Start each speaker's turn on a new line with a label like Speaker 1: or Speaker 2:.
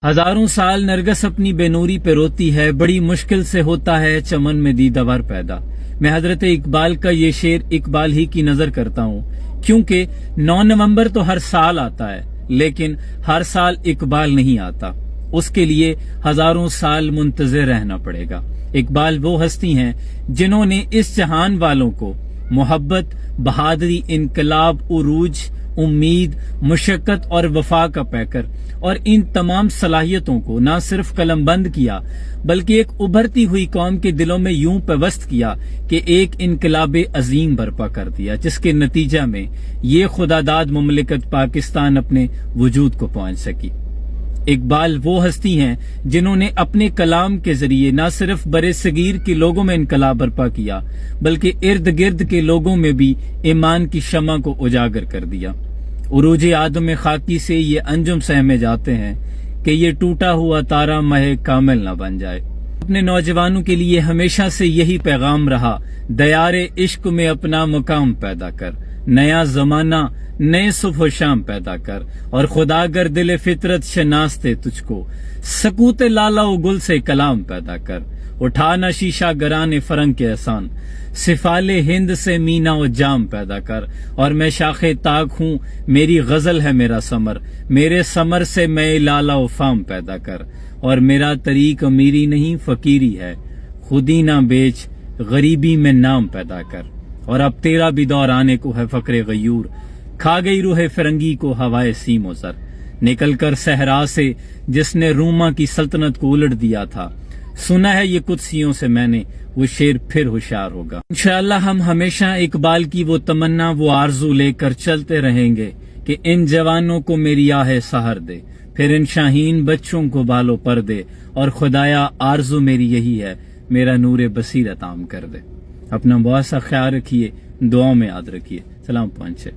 Speaker 1: ہزاروں سال نرگس اپنی بے نوری پہ روتی ہے، بڑی مشکل سے ہوتا ہے چمن میں دیدہ ور پیدا۔ میں حضرت اقبال کا یہ شعر اقبال ہی کی نظر کرتا ہوں، کیونکہ 9 نومبر تو ہر سال آتا ہے، لیکن ہر سال اقبال نہیں آتا، اس کے لیے ہزاروں سال منتظر رہنا پڑے گا۔ اقبال وہ ہستی ہیں جنہوں نے اس جہان والوں کو محبت، بہادری، انقلاب، عروج، امید، مشقت اور وفا کا پیکر اور ان تمام صلاحیتوں کو نہ صرف قلم بند کیا بلکہ ایک ابھرتی ہوئی قوم کے دلوں میں یوں پیوست کیا کہ ایک انقلاب عظیم برپا کر دیا، جس کے نتیجہ میں یہ خداداد مملکت پاکستان اپنے وجود کو پہنچ سکی۔ اقبال وہ ہستی ہیں جنہوں نے اپنے کلام کے ذریعے نہ صرف برِ صغیر کے لوگوں میں انقلاب برپا کیا بلکہ ارد گرد کے لوگوں میں بھی ایمان کی شمع کو اجاگر کر دیا۔ عروج آدم خاکی سے یہ انجم سہمے جاتے ہیں کہ یہ ٹوٹا ہوا تارا مہ کامل نہ بن جائے۔ اپنے نوجوانوں کے لیے ہمیشہ سے یہی پیغام رہا، دیار عشق میں اپنا مقام پیدا کر، نیا زمانہ نئے صبح و شام پیدا کر، اور خدا گر دل فطرت شناستے تجھ کو، سکوت لالا و گل سے کلام پیدا کر، اٹھانا شیشہ گران فرنگ کے احسان، سفال ہند سے مینا و جام پیدا کر، اور میں شاخ تاگ ہوں، میری غزل ہے میرا ثمر، میرے ثمر سے میں لالا و فام پیدا کر، اور میرا طریق امیری نہیں فقیری ہے، خودی نہ بیچ غریبی میں نام پیدا کر، اور اب تیرا بھی دور آنے کو ہے فقر غیور، کھا گئی روح فرنگی کو ہوائے سیم و زر، نکل کر صحرا سے جس نے روما کی سلطنت کو الٹ دیا تھا، سنا ہے یہ قدسیوں سے میں نے، وہ شیر پھر ہوشیار ہوگا۔ انشاءاللہ ہم ہمیشہ اقبال کی وہ تمنا، وہ آرزو لے کر چلتے رہیں گے کہ ان جوانوں کو میری آہ سحر دے، پھر ان شاہین بچوں کو بالوں پر دے، اور خدایا آرزو میری یہی ہے، میرا نور بصیرت عام کر دے۔ اپنا بہت سا خیال رکھیے، دعاؤں میں یاد رکھیے۔ سلام پہنچے۔